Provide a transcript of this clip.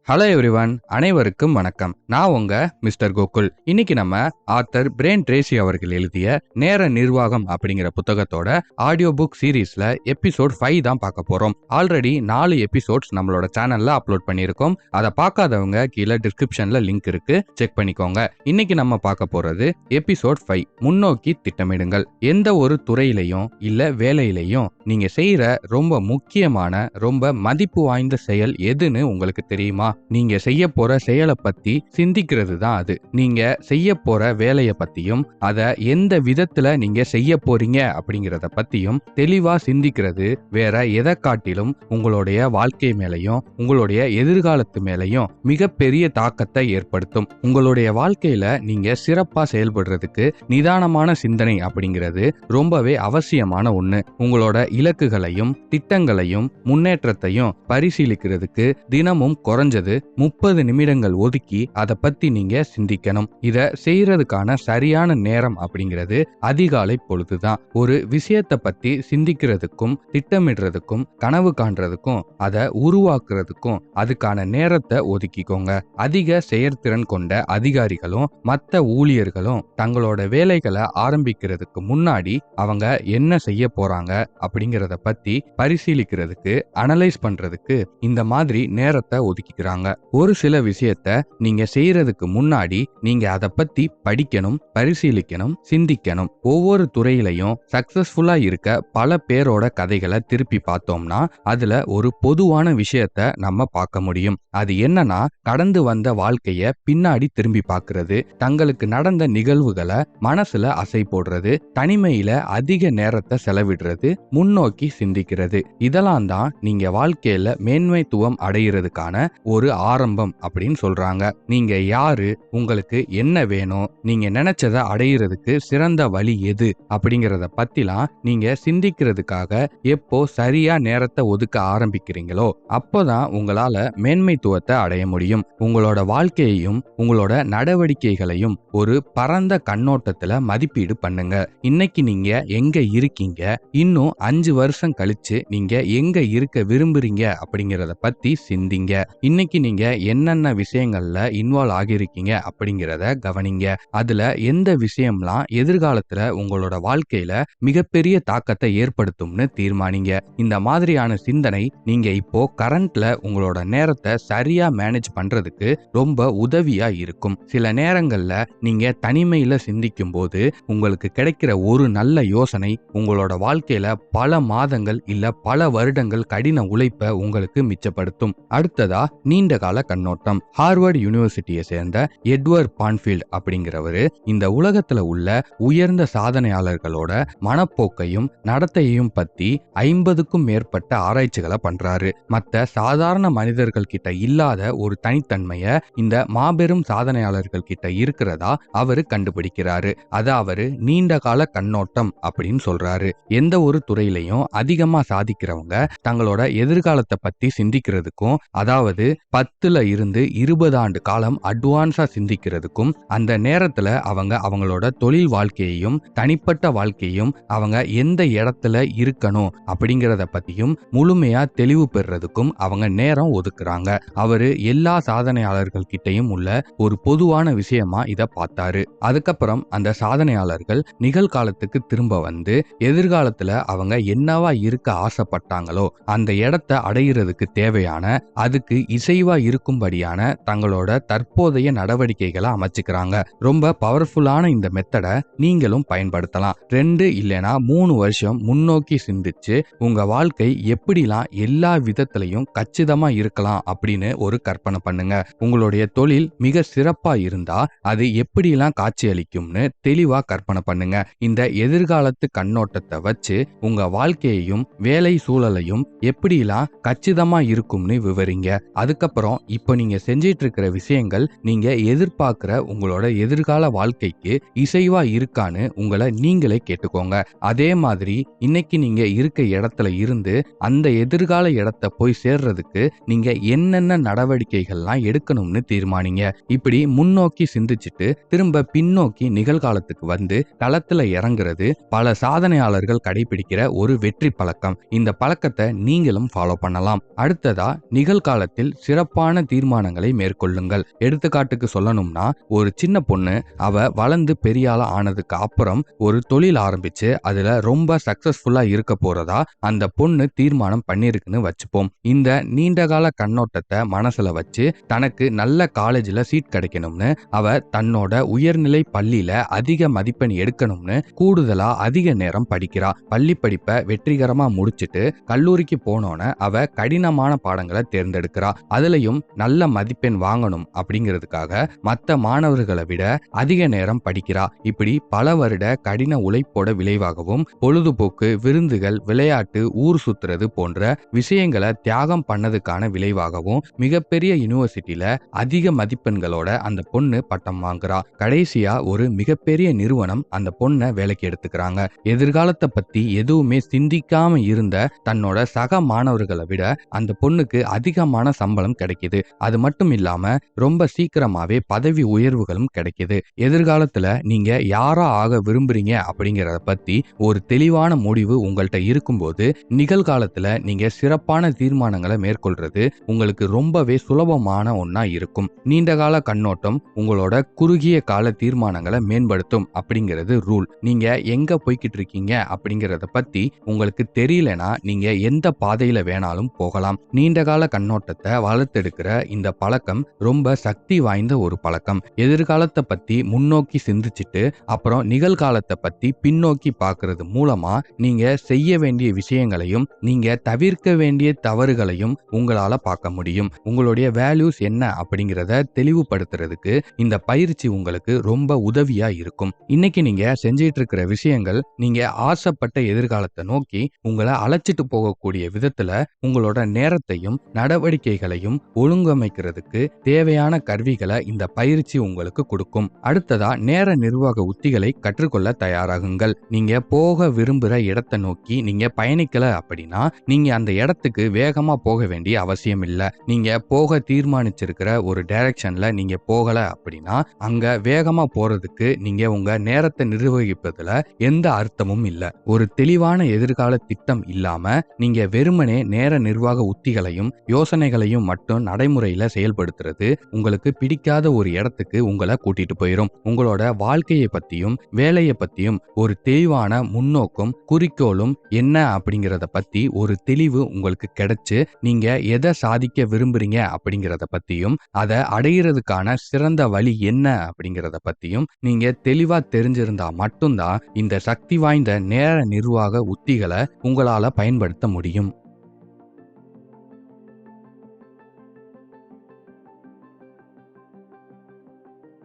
Hello everyone, அனைவருக்கும் வணக்கம். நான் உங்க மிஸ்டர் கோகுல். இன்னைக்கு நம்ம ஆத்தர் பிரையன் ட்ரேசி அவர்கள் எழுதிய நேர நிர்வாகம் அப்படிங்கிற புத்தகத்தோட ஆடியோ புக் சீரீஸ்ல எபிசோட் 5 தான் பார்க்க போறோம். ஆல்ரெடி 4 எபிசோட்ஸ் நம்மளோட சேனல்ல அப்லோட் பண்ணியிருக்கோம். அதை பார்க்காதவங்க கீழே டிஸ்கிரிப்ஷன்ல லிங்க் இருக்கு, செக் பண்ணிக்கோங்க. இன்னைக்கு நம்ம பார்க்க போறது எபிசோட் 5, முன்னோக்கி திட்டமிடுங்கள். எந்த ஒரு துறையிலையும் இல்ல வேலையிலையும் நீங்க செய்யற ரொம்ப முக்கியமான, ரொம்ப மதிப்பு வாய்ந்த செயல் எதுன்னு உங்களுக்கு தெரியுமா? நீங்க செய்ய போற செயலை பத்தி சிந்திக்கிறது தான் அது. நீங்க செய்ய போற வேலையை பத்தியும் அதை எந்த விதத்துல நீங்க செய்ய போறீங்க அப்படிங்கறத பத்தியும் தெளிவா சிந்திக்கிறது வேற எதை காட்டிலும் உங்களுடைய வாழ்க்கை மேலையும் உங்களுடைய எதிர்காலத்து மேலையும் மிகப்பெரிய தாக்கத்தை ஏற்படுத்தும். உங்களுடைய வாழ்க்கையில நீங்க சிறப்பா செயல்படுறதுக்கு நிதானமான சிந்தனை அப்படிங்கிறது ரொம்பவே அவசியமான ஒண்ணு. உங்களோட இலக்குகளையும் திட்டங்களையும் முன்னேற்றத்தையும் பரிசீலிக்கிறதுக்கு தினமும் குறைஞ்சது 30 நிமிடங்கள் ஒதுக்கி அதை பத்தி நீங்க சிந்திக்கணும். இத செய்யறதுக்கான சரியான நேரம் அப்படிங்கிறது அதிகாலை பொழுதுதான். ஒரு விஷயத்தை பத்தி சிந்திக்கிறதுக்கும் திட்டமிடுறதுக்கும் கனவு காண்றதுக்கும் அதை உருவாக்குறதுக்கும் அதுக்கான நேரத்தை ஒதுக்கிக்கோங்க. அதிக செயற்திறன் கொண்ட அதிகாரிகளும் மற்ற ஊழியர்களும் தங்களோட வேலைகளை ஆரம்பிக்கிறதுக்கு முன்னாடி அவங்க என்ன செய்ய போறாங்க அப்படிங்கறத பத்தி பரிசீலிக்கிறதுக்கு, அனலைஸ் பண்றதுக்கு இந்த மாதிரி நேரத்தை ஒதுக்கிக்கிறாங்க. ஒரு சில விஷயத்த நீங்க செய்யறதுக்கு முன்னாடி நீங்க அதை பத்தி படிக்கணும், பரிசீலிக்கணும், சிந்திக்கணும். ஒவ்வொரு துறையிலையும் சக்சஸ்ஃபுல்லா இருக்க பல பேரோட கதைகளை திருப்பி பார்த்தோம்னா அதுல ஒரு பொதுவான விஷயத்த நம்ம பார்க்க முடியும். அது என்னன்னா, கடந்து வந்த வாழ்க்கைய பின்னாடி திரும்பி பார்க்கிறது, தங்களுக்கு நடந்த நிகழ்வுகளை மனசுல அசை போடுறது, தனிமையில அதிக நேரத்தை செலவிடுறது, முன்னோக்கி சிந்திக்கிறது. இதெல்லாம் தான் நீங்க வாழ்க்கையில மேன்மைத்துவம் அடையிறதுக்கான ஒரு ஆரம்பம் அப்படின்னு சொல்றாங்க. நீங்க யாரு, உங்களுக்கு என்ன வேணும், நீங்க நினைச்சதை அடையிறதுக்கு சிறந்த வழி எது அப்படிங்கறத பத்திலாம் நீங்க சிந்திக்கிறதுக்காக எப்போ சரியா நேரத்தை ஒதுக்க ஆரம்பிக்கிறீங்களோ அப்போதான் உங்களால மேன்மைத்துவத்தை அடைய முடியும். உங்களோட வாழ்க்கையையும் உங்களோட நடவடிக்கைகளையும் ஒரு பரந்த கண்ணோட்டத்துல மதிப்பீடு பண்ணுங்க. இன்னைக்கு நீங்க எங்க இருக்கீங்க, இன்னும் 5 வருஷம் கழிச்சு நீங்க எங்க இருக்க விரும்புறீங்க அப்படிங்கறத பத்தி சிந்திங்க. இன்னைக்கு நீங்க என்னென்ன விஷயங்கள்ல இன்வால்வ் ஆகியிருக்கீங்க அப்படிங்கிறத கவனிங்க. அதுல எந்த விஷயம்லாம் எதிர்காலத்துல உங்களோட வாழ்க்கையில மிகப்பெரிய தாக்கத்தை ஏற்படுத்தும்னு தீர்மானிங்க. இந்த மாதிரியான சிந்தனை நீங்க இப்போ கரண்ட்ல உங்களோட நேரத்தை சரியா மேனேஜ் பண்றதுக்கு ரொம்ப உதவியா இருக்கும். சில நேரங்கள்ல நீங்க தனிமையில சிந்திக்கும் போது உங்களுக்கு கிடைக்கிற ஒரு நல்ல யோசனை உங்களோட வாழ்க்கையில பல மாதங்கள் இல்ல பல வருடங்கள் கடின உழைப்பை உங்களுக்கு மிச்சப்படுத்தும். அடுத்ததா நீண்ட கால கண்ணோட்டம். ஹார்வர்ட் யூனிவர்சிட்டியை சேர்ந்த எட்வர்ட் பான்ஃபீல்ட் அப்படிங்கிறவரு இந்த உலகத்துல உள்ள உயர்ந்த சாதனையாளர்களோட மனப்போக்கையும் நடத்தையையும் பத்தி 50க்கும் மேற்பட்ட ஆராய்ச்சிகளை பண்றாரு. மற்ற சாதாரண மனிதர்கள் கிட்ட இல்லாத ஒரு தனித்தன்மைய இந்த மாபெரும் சாதனையாளர்கள் கிட்ட இருக்கிறதா அவரு கண்டுபிடிக்கிறாரு. அத அவரு நீண்ட கால கண்ணோட்டம் அப்படின்னு சொல்றாரு. எந்த ஒரு துறையிலையும் அதிகமா சாதிக்கிறவங்க தங்களோட எதிர்காலத்தை பத்தி சிந்திக்கிறதுக்கும், அதாவது 10ல இருந்து 20 ஆண்டு காலம் அட்வான்ஸா சிந்திக்கிறதுக்கும், அந்த நேரத்துல அவங்க அவங்களோட தொழில் வாழ்க்கையையும் தனிப்பட்ட வாழ்க்கையும் அவங்க எந்த இடத்துல இருக்கணும் அப்படிங்கறத பத்தியும் முழுமையா தெளிவு பெறறதுக்கும் அவங்க நேரம் ஒதுக்குறாங்க. அவரு எல்லா சாதனையாளர்கள் கிட்டையும் உள்ள ஒரு பொதுவான விஷயமா இத பார்த்தாரு. அதுக்கப்புறம் அந்த சாதனையாளர்கள் நிகழ்காலத்துக்கு திரும்ப வந்து எதிர்காலத்துல அவங்க என்னவா இருக்க ஆசைப்பட்டாங்களோ அந்த இடத்தை அடையிறதுக்கு தேவையான, அதுக்கு இசைவா இருக்கும்படியான தங்களோட தற்போதைய நடவடிக்கைகளை அமைச்சுக்கிறாங்க. ரொம்ப பவர்ஃபுல்லான இந்த மெத்தடை நீங்களும் பயன்படுத்தலாம். 2 இல்லைனா 3 வருஷம் முன்னோக்கி சிந்திச்சு உங்க வாழ்க்கை எப்படிலாம் எல்லா விதத்திலையும் கச்சிதமா இருக்கலாம் அப்படின்னு ஒரு கற்பனை பண்ணுங்க. உங்களுடைய தொழில் மிக சிறப்பா இருந்தா அது எப்படிலாம் காட்சியளிக்கும்னு தெளிவா கற்பனை பண்ணுங்க. இந்த எதிர்காலத்து கண்ணோட்டத்தை வச்சு உங்க வாழ்க்கையையும் வேலை சூழலையும் எப்படிலாம் கச்சிதமா இருக்கும்னு விவரிங்க. அதுக்கப்புறம் இப்போ நீங்க செஞ்சிட்டு இருக்கிற விஷயங்கள் நீங்க எதிர்பார்க்கிற உங்களோட எதிர்கால வாழ்க்கைக்கு இசைவா இருக்கான்னு உங்களை நீங்களே கேட்டுக்கோங்க. அதே மாதிரி இன்னைக்கு நீங்க இருக்க இடத்துல இருந்து அந்த எதிர்கால இடத்தை போய் சேர்றதுக்கு நீங்க என்னென்ன நடவடிக்கைகள்லாம் எடுக்கணும்னு தீர்மானிங்க. இப்படி முன்னோக்கி சிந்திச்சுட்டு திரும்ப பின்னோக்கி நிகழ்காலத்துக்கு வந்து களத்துல இறங்குறது பல சாதனையாளர்கள் கடைபிடிக்கிற ஒரு வெற்றி பழக்கம். இந்த பழக்கத்தை நீங்களும் ஃபாலோ பண்ணலாம். அடுத்ததா நிகழ்காலத்தில் சிறந்த சிறப்பான தீர்மானங்களை மேற்கொள்ளுங்கள். எடுத்துக்காட்டுக்கு சொல்லணும்னா, ஒரு சின்ன பொண்ணு அவ வளர்ந்து பெரியாளா ஆனதுக்கு அப்புறம் ஒரு தொழில் ஆரம்பிச்சு அதுல ரொம்ப சக்சஸ்ஃபுல்லா இருக்க போறதா அந்த பொண்ணு தீர்மானம் பண்ணிருக்குன்னு வச்சுப்போம். இந்த நீண்டகால கண்ணோட்டத்தை மனசுல வச்சு தனக்கு நல்ல காலேஜ்ல சீட் கிடைக்கணும்னு அவ தன்னோட உயர்நிலை பள்ளியில அதிக மதிப்பெண் எடுக்கணும்னு கூடுதலா அதிக நேரம் படிக்கிறா. பள்ளி படிப்பை வெற்றிகரமா முடிச்சிட்டு கல்லூரிக்கு போனோன அவ கடினமான பாடங்களை தேர்ந்தெடுக்கிறா. அதுலயும் நல்ல மதிப்பெண் வாங்கணும் அப்படிங்கிறதுக்காக மற்ற மாணவர்களை விட அதிக நேரம் படிக்கிறா. இப்படி பல வருட கடின உழைப்போட விளைவாகவும் பொழுதுபோக்கு, விருந்துகள், விளையாட்டு, ஊர் சுத்துறது போன்ற விஷயங்களை தியாகம் பண்ணதுக்கான விளைவாகவும் மிகப்பெரிய யூனிவர்சிட்டியில அதிக மதிப்பெண்களோட அந்த பொண்ணு பட்டம் வாங்குறா. கடைசியா ஒரு மிகப்பெரிய நிறுவனம் அந்த பொண்ணை வேலைக்கு எடுத்துக்கிறாங்க. எதிர்காலத்தை பத்தி எதுவுமே சிந்திக்காம இருந்த தன்னோட சக மாணவர்களை விட அந்த பொண்ணுக்கு அதிகமான சம்பளம் கிடைக்குது. அது மட்டும் இல்லாம ரொம்ப சீக்கிரமாவே பதவி உயர்வுகளும் கிடைக்குது. எதிர்காலத்துல நீங்க யாரா ஆக விரும்புறீங்க அப்படிங்கறத பத்தி ஒரு தெளிவான முடிவு உங்கள்கிட்ட இருக்கும்போது நிகழ்காலத்துல நீங்க சிறப்பான தீர்மானங்களை மேற்கொள்றது உங்களுக்கு ரொம்பவே சுலபமான ஒன்னா இருக்கும். நீண்டகால கண்ணோட்டம் உங்களோட குறுகிய கால தீர்மானங்களை மேம்படுத்தும் அப்படிங்கிறது ரூல். நீங்க எங்க போய்கிட்டு இருக்கீங்க அப்படிங்கறத பத்தி உங்களுக்கு தெரியலனா நீங்க எந்த பாதையில வேணாலும் போகலாம். நீண்டகால கண்ணோட்டத்தை வளர்த்தெடுக்கிற இந்த பழக்கம் ரொம்ப சக்தி வாய்ந்த ஒரு பழக்கம். எதிர்காலத்தை பத்தி முன்னோக்கி சிந்திச்சுட்டு அப்புறம் நிகழ்காலத்தை பத்தி பின்னோக்கி பார்க்கறது மூலமா நீங்க செய்ய வேண்டிய விஷயங்களையும் நீங்க தவிர்க்க வேண்டிய தவறுகளையும் உங்களால பார்க்க முடியும். உங்களுடைய வேல்யூஸ் என்ன அப்படிங்கிறத தெளிவுபடுத்துறதுக்கு இந்த பயிற்சி உங்களுக்கு ரொம்ப உதவியா இருக்கும். இன்னைக்கு நீங்க செஞ்சிட்டு இருக்கிற விஷயங்கள் நீங்க ஆசைப்பட்ட எதிர்காலத்தை நோக்கி உங்களை அழைச்சிட்டு போகக்கூடிய விதத்துல உங்களோட நேரத்தையும் நடவடிக்கைகளையும் ஒழுங்கமைக்கிறதுக்கு தேவையான கருவிகளை இந்த பயிற்சி உங்களுக்கு கொடுக்கும். அடுத்ததா நேர நிர்வாக உத்திகளை கற்றுக்கொள்ள தயாராகுங்கள். நீங்க போக விரும்புற இடத்தை நோக்கி நீங்க பயணிக்கல அப்படின்னா நீங்க அந்த இடத்துக்கு வேகமா போக வேண்டிய அவசியம் இல்ல. நீங்க போக தீர்மானிச்சிருக்கிற ஒரு டைரக்ஷன்ல நீங்க போகல அப்படின்னா அங்க வேகமா போறதுக்கு நீங்க உங்க நேரத்தை நிர்வகிப்பதுல எந்த அர்த்தமும் இல்ல. ஒரு தெளிவான எதிர்கால திட்டம் இல்லாம நீங்க வெறுமனே நேர நிர்வாக உத்திகளையும் யோசனைகளையும் மட்டும் நடைமுறையில செயல்படுத்துறது உங்களுக்கு பிடிக்காத ஒரு இடத்துக்கு உங்களை கூட்டிட்டு போயிடும். உங்களோட வாழ்க்கையை பத்தியும் வேலையை பத்தியும் ஒரு தெளிவான முன்னோக்கும் குறிக்கோளும் என்ன அப்படிங்கறத பத்தி ஒரு தெளிவு உங்களுக்கு கிடைச்சு நீங்க எதை சாதிக்க விரும்புறீங்க அப்படிங்கறத பத்தியும் அதை அடையிறதுக்கான சிறந்த வழி என்ன அப்படிங்கறத பத்தியும் நீங்க தெளிவா தெரிஞ்சிருந்தா மட்டும்தான் இந்த சக்தி வாய்ந்த நேர நிர்வாக உத்திகளை உங்களால பயன்படுத்த முடியும்.